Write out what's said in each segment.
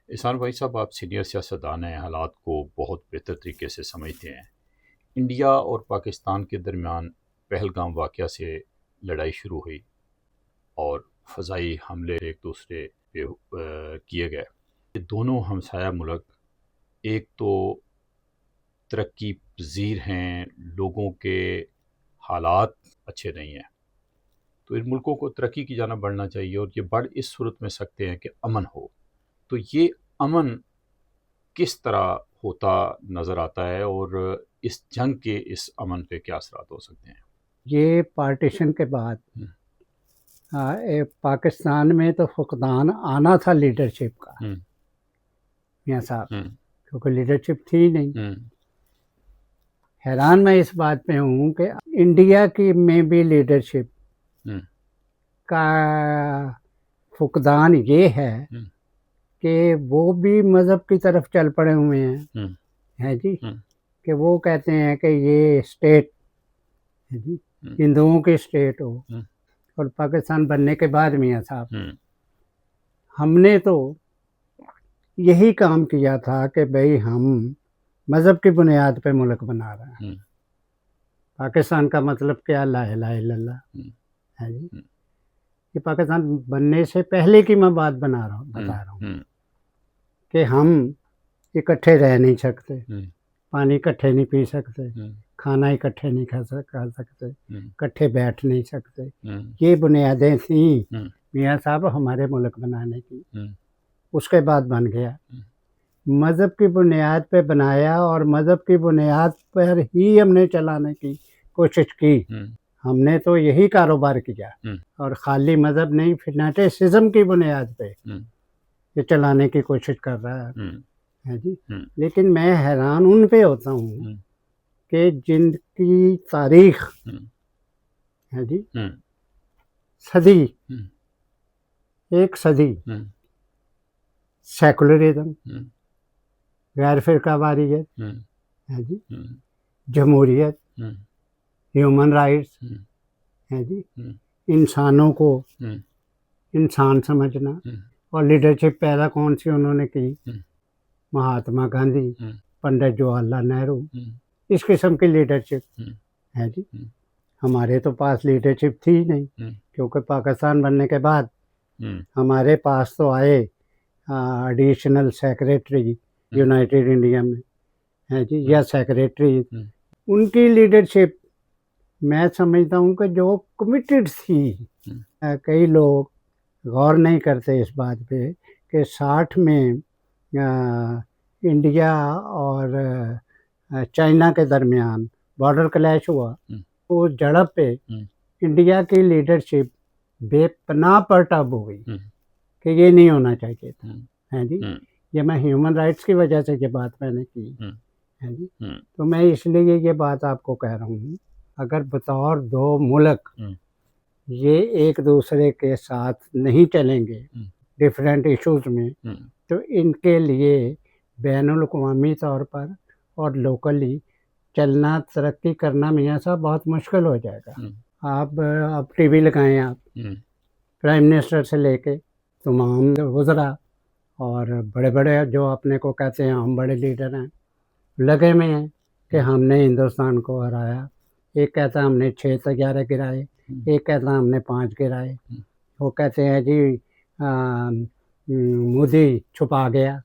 एहसान भाई साहब, आप सीनियर सियासतदान हैं, हालात को बहुत बेहतर तरीके से समझते हैं। इंडिया और पाकिस्तान के दरमियान पहलगाम वाक़या से लड़ाई शुरू हुई और फ़ज़ाई हमले एक दूसरे पे किए गए। ये दोनों हमसाया मुल्क एक तो तरक्की पज़ीर हैं, लोगों के हालात अच्छे नहीं हैं, तो इन मुल्कों को तरक्की की जानिब बढ़ना चाहिए और ये बढ़ इस सूरत में सकते हैं कि अमन हो। तो ये अमन किस तरह होता नज़र आता है और इस जंग के इस अमन पे क्या असरात हो सकते हैं? ये पार्टीशन के बाद पाकिस्तान में तो फुकदान आना था लीडरशिप का, मियाँ साहब, क्योंकि लीडरशिप थी नहीं। हैरान मैं इस बात पे हूँ कि इंडिया की में भी लीडरशिप का फुकदान ये है कि वो भी मज़हब की तरफ चल पड़े हुए हैं, है जी, कि वो कहते हैं कि ये स्टेट है जी, हिंदुओं की स्टेट हो। और पाकिस्तान बनने के बाद मियाँ साहब हमने तो यही काम किया था कि भाई हम मज़हब की बुनियाद पे मुल्क बना रहे हैं। पाकिस्तान का मतलब क्या, ला इलाहा इल्लल्लाह है जी। ये पाकिस्तान बनने से पहले की मैं बात बता रहा हूँ कि हम इकट्ठे रह नहीं सकते, पानी इकट्ठे नहीं पी सकते, खाना इकट्ठे नहीं खा सकते, इकट्ठे बैठ नहीं सकते। ये बुनियादें थी मियाँ साहब हमारे मुल्क बनाने की। उसके बाद बन गया, मज़हब की बुनियाद पे बनाया और मज़हब की बुनियाद पर ही हमने चलाने की कोशिश की। हमने तो यही कारोबार किया और खाली मज़हब नहीं, फैनेटिसिज्म की बुनियाद पे ये चलाने की कोशिश कर रहा है जी। लेकिन मैं हैरान उन पे होता हूँ कि जिनकी तारीख है जी, सदी, एक सदी सेकुलरिज्म, गैर फिरकावारियत है जी, जमहूरियत, ह्यूमन राइट्स है जी, इंसानों को इंसान समझना। और लीडरशिप पैदा कौन सी उन्होंने की? महात्मा गांधी, पंडित जवाहरलाल नेहरू, इस किस्म की लीडरशिप है जी। हमारे तो पास लीडरशिप थी नहीं, क्योंकि पाकिस्तान बनने के बाद हमारे पास तो आए एडिशनल सेक्रेटरी यूनाइटेड इंडिया में है जी, या सेक्रेटरी। उनकी लीडरशिप मैं समझता हूँ कि जो कमिटेड थी। कई लोग गौर नहीं करते इस बात पे कि 60 में इंडिया और चाइना के दरमियान बॉर्डर क्लैश हुआ। तो झड़प पे इंडिया की लीडरशिप बेपनाह पर्टर्ब हो गई कि ये नहीं होना चाहिए था, है जी। ये मैं ह्यूमन राइट्स की वजह से ये बात मैंने की है जी। तो मैं इसलिए ये बात आपको कह रहा हूँ, अगर बतौर दो मुल्क ये एक दूसरे के साथ नहीं चलेंगे डिफरेंट इश्यूज में, तो इनके लिए बैनुल-अक़वामी तौर पर और लोकली चलना, तरक्की करना मियाँ साहब बहुत मुश्किल हो जाएगा। आप टीवी लगाएं, आप प्राइम मिनिस्टर से लेके तमाम वज़रा और बड़े-बड़े जो अपने को कहते हैं हम बड़े लीडर हैं, लगे में हैं कि हमने हिंदुस्तान को हराया। एक कहता है हमने 6 तैयारे गिराए, एक कहता है हमने 5 गिराए। वो कहते हैं जी मोदी छुपा गया।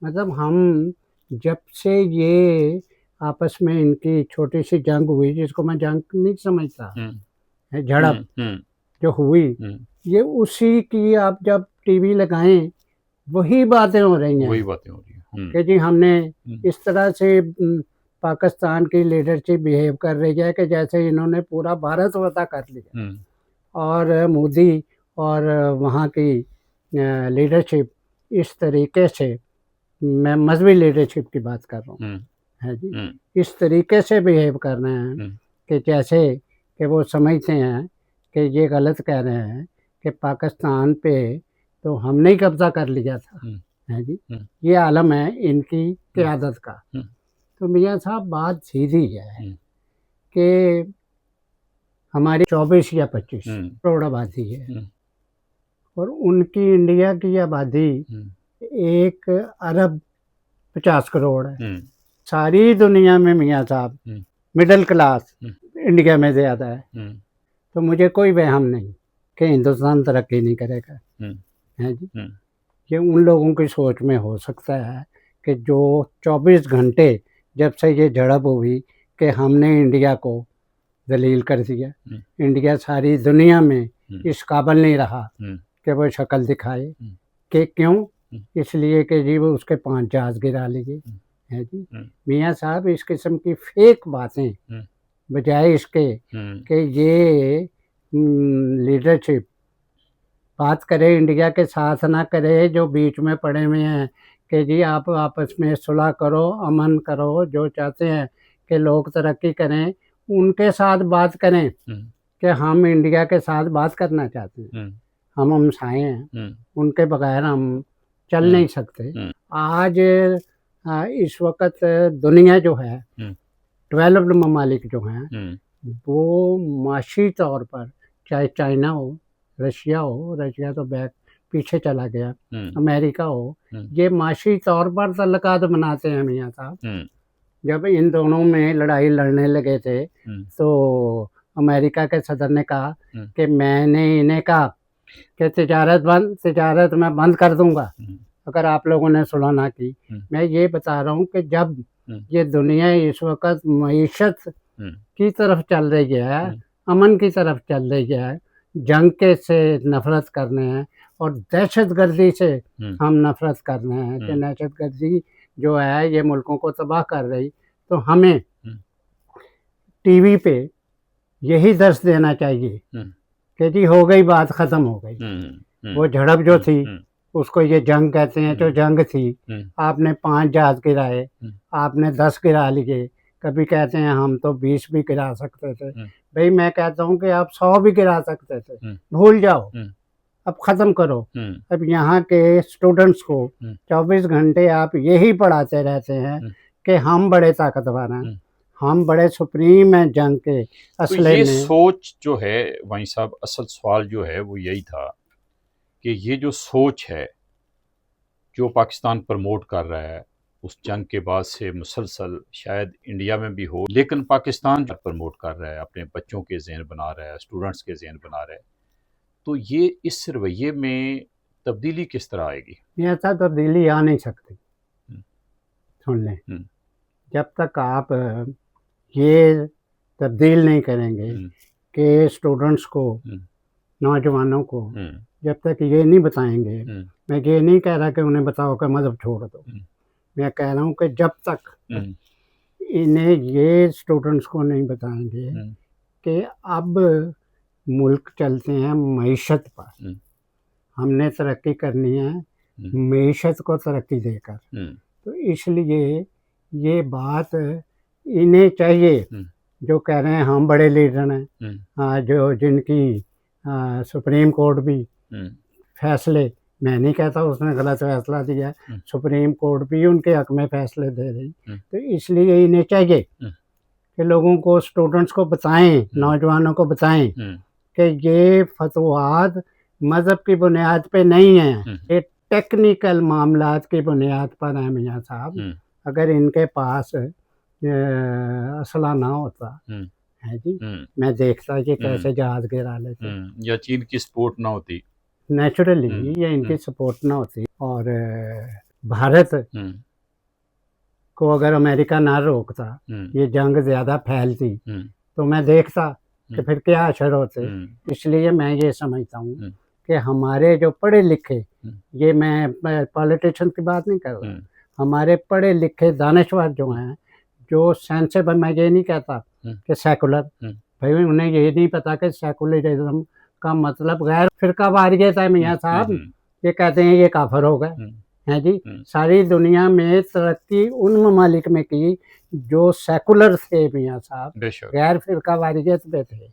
मतलब हम जब से ये आपस में इनकी छोटी सी जंग हुई, जिसको मैं जंग नहीं समझता, झड़प जो हुई, ये उसी की आप जब टीवी लगाएं वही बातें हो रही हैं कि जी हमने इस तरह से पाकिस्तान की लीडरशिप बिहेव कर रही है कि जैसे इन्होंने पूरा भारत फतह कर लिया। और मोदी और वहाँ की लीडरशिप इस तरीके से, मैं मजहबी लीडरशिप की बात कर रहा हूँ है जी, इस तरीके से बिहेव कर रहे हैं कि जैसे कि वो समझते हैं कि ये गलत कह रहे हैं कि पाकिस्तान पे तो हमने ही कब्जा कर लिया था है जी। ये आलम है इनकी क़यादत का। तो मियाँ साहब बात सीधी है कि हमारी 24 या 25 करोड़ आबादी है और उनकी इंडिया की आबादी 1 अरब 50 करोड़ है। सारी दुनिया में मियाँ साहब मिडिल क्लास इंडिया में ज़्यादा है। तो मुझे कोई वहम नहीं कि हिंदुस्तान तरक्की नहीं करेगा, है जी। ये उन लोगों की सोच में हो सकता है कि जो 24 घंटे जब से ये झड़प हुई कि हमने इंडिया को दलील कर दिया, इंडिया सारी दुनिया में इस काबिल नहीं रहा कि वो शक्ल दिखाए। कि क्यों? इसलिए कि जी वो उसके 5 जहाज गिरा लिए, है जी। मियाँ साहब इस किस्म की फेक बातें बजाय इसके कि ये लीडरशिप बात करे, इंडिया के साथ ना करे जो बीच में पड़े हुए हैं कि जी आप आपस में सुलह करो, अमन करो, जो चाहते हैं कि लोग तरक्की करें उनके साथ बात करें कि हम इंडिया के साथ बात करना चाहते हैं, हम हमसाए हैं, उनके बगैर हम चल नहीं सकते। आज इस वक्त दुनिया जो है 12 ममालिक जो हैं वो माशी तौर पर, चाहे चाइना हो, रशिया हो, रशिया तो बैक पीछे चला गया, अमेरिका हो, ये माशी तौर पर तल्लुकात बनाते हैं मियाँ साहब। जब इन दोनों में लड़ाई लड़ने लगे थे तो अमेरिका के सदर ने कहा कि मैंने इन्हें कहा कि तिजारत मैं बंद कर दूंगा अगर आप लोगों ने सुलह ना की। मैं ये बता रहा हूँ कि जब ये दुनिया इस वक्त मईशत की तरफ चल रही है, अमन की तरफ चल रही है, जंग के से नफरत करने हैं और दहशतगर्दी से हम नफरत करने हैं कि दहशतगर्दी जो है ये मुल्कों को तबाह कर रही, तो हमें टीवी पे यही दर्श देना चाहिए कि जी हो गई बात, ख़त्म हो गई। वो झड़प जो थी उसको ये जंग कहते हैं, जो जंग थी आपने 5 जहाज गिराए, आपने 10 गिरा लिए, कभी कहते हैं हम तो 20 भी गिरा सकते थे। भाई मैं कहता हूँ कि आप 100 भी गिरा सकते थे, भूल जाओ, अब ख़त्म करो। अब यहाँ के स्टूडेंट्स को 24 घंटे आप यही पढ़ाते रहते हैं कि हम बड़े ताकतवर हैं, हम बड़े सुप्रीम हैं जंग के असले तो ये में। सोच जो है वहीं साहब, असल सवाल जो है वो यही था कि ये जो सोच है जो पाकिस्तान प्रमोट कर रहा है उस जंग के बाद से मुसलसल शायद इंडिया में भी हो, लेकिन पाकिस्तान जो प्रमोट कर रहा है, अपने बच्चों के ज़हन बना रहा है, स्टूडेंट्स के ज़हन बना रहा है, तो ये इस रवैये में तब्दीली किस तरह आएगी? ये ऐसा तब्दीली आ नहीं सकती। सुन लें, जब तक आप ये तब्दील नहीं करेंगे कि स्टूडेंट्स को, नौजवानों को जब तक ये नहीं बताएंगे, मैं ये नहीं कह रहा कि उन्हें बताओ कि मज़हब छोड़ दो, मैं कह रहा हूँ कि जब तक इन्हें ये स्टूडेंट्स को नहीं बताएंगे कि अब मुल्क चलते हैं मईशत पर, हमने तरक्की करनी है मईशत को तरक्की देकर, तो इसलिए ये बात इन्हें चाहिए जो कह रहे हैं हम बड़े लीडर हैं, जो जिनकी सुप्रीम कोर्ट भी फैसले, मैं नहीं कहता उसने गलत फैसला दिया, सुप्रीम कोर्ट भी उनके हक में फैसले दे रही, तो इसलिए इन्हें चाहिए कि लोगों को, स्टूडेंट्स को बताएं, नौजवानों को बताएं कि ये फतवात मज़हब की बुनियाद पे नहीं है, ये टेक्निकल मामलात की बुनियाद पर है मियाँ साहब। अगर इनके पास असला ना होता है जी, मैं देखता कि कैसे जहाज गिरा लेते, या चीन की सपोर्ट ना होती, नेचुरली ये इनकी सपोर्ट ना होती, और भारत को अगर अमेरिका ना रोकता, ये जंग ज़्यादा फैलती, तो मैं देखता कि फिर क्या असर होते। इसलिए मैं ये समझता हूँ कि हमारे जो पढ़े लिखे, ये मैं पॉलिटिशियन की बात नहीं कर रहा, हमारे पढ़े लिखे दानश्वर जो हैं, जो सेंसेबल, मैं ये नहीं कहता कि सेकुलर, भाई उन्हें ये नहीं पता कि सेकुलरिज्म का मतलब गैर फिरका वारियत है मियाँ साहब, ये कहते हैं ये काफिर हो गए हैं जी। सारी दुनिया में तरक्की उन ममालिक में की जो सेकुलर थे मियाँ साहब, गैर फिरका वारियत पे थे।